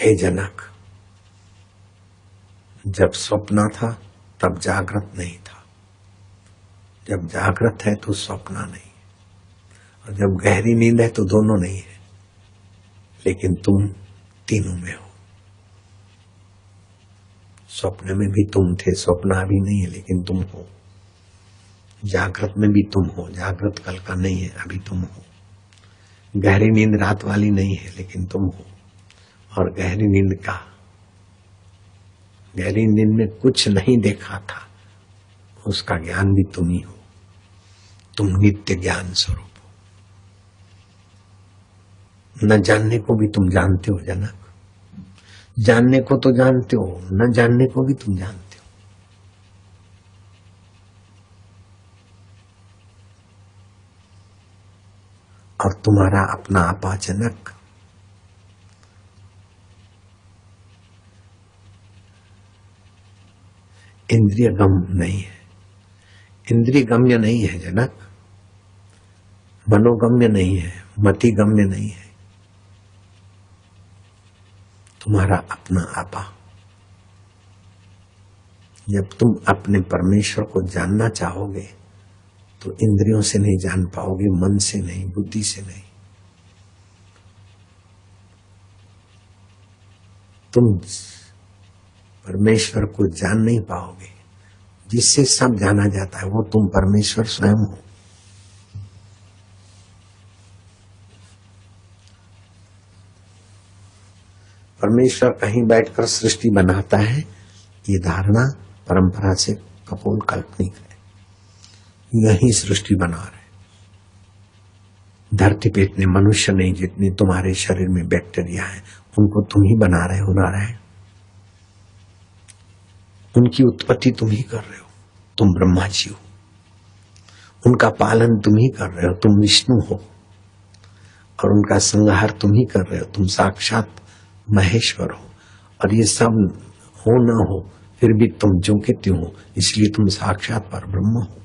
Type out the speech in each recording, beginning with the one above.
हे जनक, जब स्वप्न था तब जागृत नहीं था, जब जागृत है तो स्वप्न नहीं, और जब गहरी नींद है तो दोनों नहीं है, लेकिन तुम तीनों में हो। स्वप्न में भी तुम थे, स्वप्न अभी नहीं है लेकिन तुम हो। जागृत में भी तुम हो, जागृत कल का नहीं है, अभी तुम हो। गहरी नींद रात वाली नहीं है लेकिन तुम हो। और गहरी नींद का, गहरी नींद में कुछ नहीं देखा था, उसका ज्ञान भी तुम ही हो। तुम नित्य ज्ञान स्वरूप हो। न जानने को भी तुम जानते हो जनक, जानने को तो जानते हो, न जानने को भी तुम जानते हो। और तुम्हारा अपना आपा जनक इंद्रिय गम नहीं है, इंद्रिय गम्य नहीं है जनक, मनोगम्य नहीं है, मति गम्य नहीं है। तुम्हारा अपना आपा, जब तुम अपने परमेश्वर को जानना चाहोगे तो इंद्रियों से नहीं जान पाओगे, मन से नहीं, बुद्धि से नहीं। तुम परमेश्वर को जान नहीं पाओगे। जिससे सब जाना जाता है वो तुम परमेश्वर स्वयं हो। परमेश्वर कहीं बैठकर सृष्टि बनाता है, ये धारणा परंपरा से कपोल काल्पनिक है। यही सृष्टि बना रहे, धरती पे इतने मनुष्य नहीं जितने तुम्हारे शरीर में बैक्टीरिया है, उनको तुम ही बना रहे हो नारायण। उनकी उत्पत्ति तुम ही कर रहे हो, तुम ब्रह्मा जी हो। उनका पालन तुम ही कर रहे हो, तुम विष्णु हो। और उनका संहार तुम ही कर रहे हो, तुम साक्षात महेश्वर हो। और ये सब हो न हो फिर भी तुम जो के त्यों हो, इसलिए तुम साक्षात परब्रह्म हो।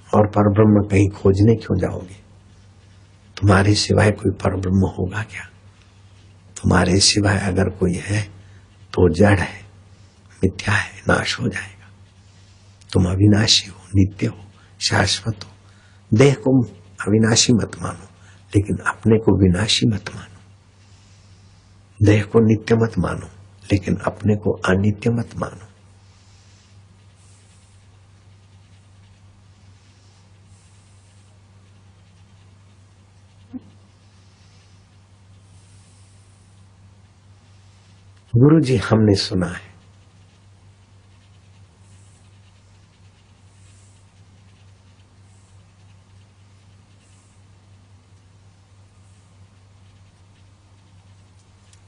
और परब्रह्म कहीं खोजने क्यों जाओगे? तुम्हारे सिवाय कोई परब्रह्म होगा क्या? तुम्हारे सिवाय अगर कोई है तो जड़ है, मिथ्या है, नाश हो जाएगा। तुम अविनाशी हो, नित्य हो, शाश्वत हो। देह को अविनाशी मत मानो, लेकिन अपने को विनाशी मत मानो। देह को नित्य मत मानो, लेकिन अपने को अनित्य मत मानो। गुरु जी, हमने सुना है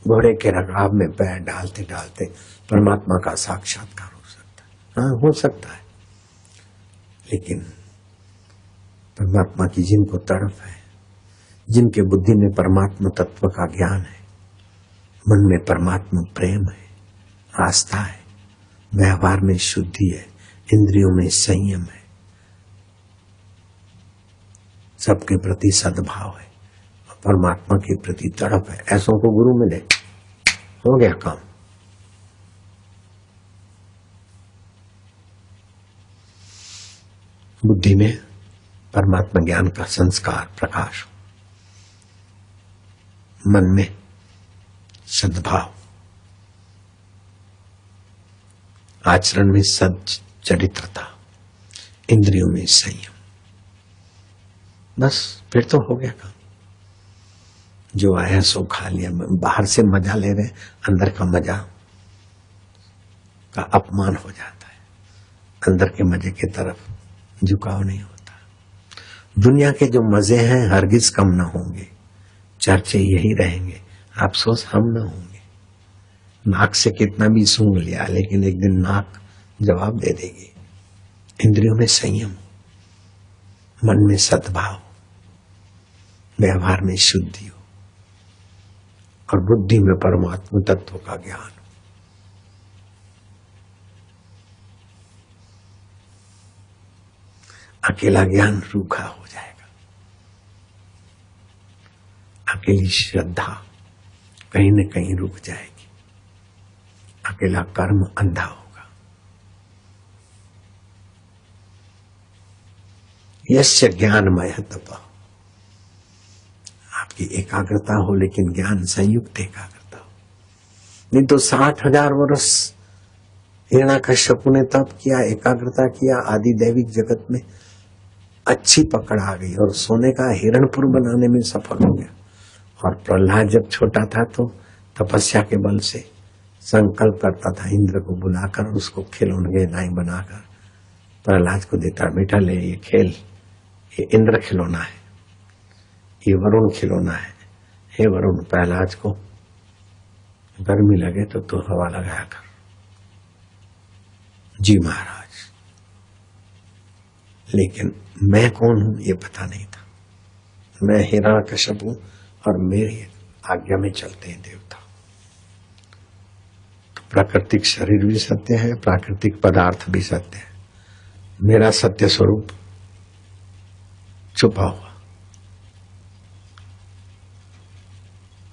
घोड़े के रकाब में पैर डालते डालते परमात्मा का साक्षात्कार हो सकता है। हाँ, हो सकता है, लेकिन परमात्मा की जिनको तड़प है, जिनके बुद्धि में परमात्मा तत्व का ज्ञान है, मन में परमात्मा प्रेम है, आस्था है, व्यवहार में शुद्धि है, इंद्रियों में संयम है, सबके प्रति सद्भाव है, परमात्मा के प्रति तड़प है, ऐसों को गुरु मिले, हो गया काम। बुद्धि में परमात्मा ज्ञान का संस्कार प्रकाश, मन में सद्भाव, आचरण में सच्चरित्रता, इंद्रियों में संयम, बस फिर तो हो गया काम। जो आया सो खा लिया। बाहर से मजा ले रहे, अंदर का मजा का अपमान हो जाता है। अंदर के मजे की तरफ झुकाव नहीं होता। दुनिया के जो मजे हैं हरगिज कम न होंगे, चर्चे यही रहेंगे, अफसोस हम न होंगे। नाक से कितना भी सूंघ लिया, लेकिन एक दिन नाक जवाब दे देगी। इंद्रियों में संयम, मन में सद्भाव, व्यवहार में शुद्धि हो, और बुद्धि में परमात्मा तत्व का ज्ञान। अकेला ज्ञान रूखा हो जाएगा, अकेली श्रद्धा कहीं न कहीं रुक जाएगी, अकेला कर्म अंधा होगा। यस्य ज्ञानमय तप, आपकी एकाग्रता हो लेकिन ज्ञान संयुक्त एकाग्रता हो। नहीं तो 60,000 वर्ष हिरण्यकश्यप ने तप किया, एकाग्रता किया, आदि दैविक जगत में अच्छी पकड़ आ गई और सोने का हिरणपुर बनाने में सफल हो गया। और प्रहलाद जब छोटा था तो तपस्या के बल से संकल्प करता था इंद्र को बुलाकर उसको खिलौने नाई बनाकर प्रहलाद को देता, बेटा ले ये खेल, ये इंद्र खिलौना है, ये वरुण खिलौना है। हे वरुण, प्रहलाद को गर्मी लगे तो तू हवा लगाया कर। जी महाराज। लेकिन मैं कौन हूं ये पता नहीं था। मैं हिरण्यकश्यप हूं और मेरी आज्ञा में चलते हैं देवता। तो प्राकृतिक शरीर भी सत्य है, प्राकृतिक पदार्थ भी सत्य है। मेरा सत्य स्वरूप छुपा हुआ।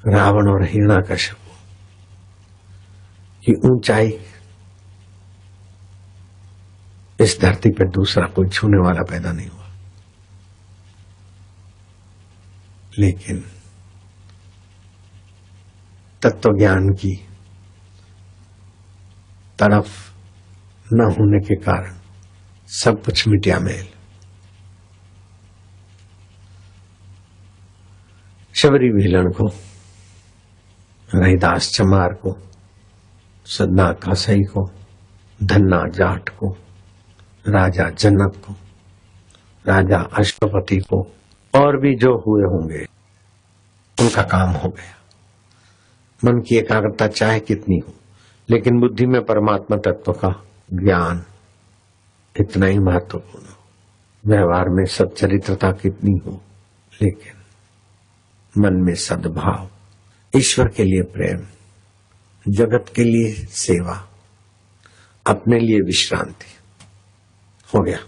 रावण और हिरण्यकश्यप की ऊंचाई इस धरती पर दूसरा कोई छूने वाला पैदा नहीं हुआ। लेकिन तत्व ज्ञान की तरफ न होने के कारण सब कुछ मिटिया मेल। शबरी भीलन को, रहीदास चमार को, सदना कासई को, धन्ना जाट को, राजा जनक को, राजा अश्वपति को और भी जो हुए होंगे उनका काम हो गया। मन की एकाग्रता चाहे कितनी हो, लेकिन बुद्धि में परमात्मा तत्व का ज्ञान इतना ही महत्वपूर्ण हो। व्यवहार में सच्चरित्रता कितनी हो, लेकिन मन में सद्भाव, ईश्वर के लिए प्रेम, जगत के लिए सेवा, अपने लिए विश्रांति हो गया।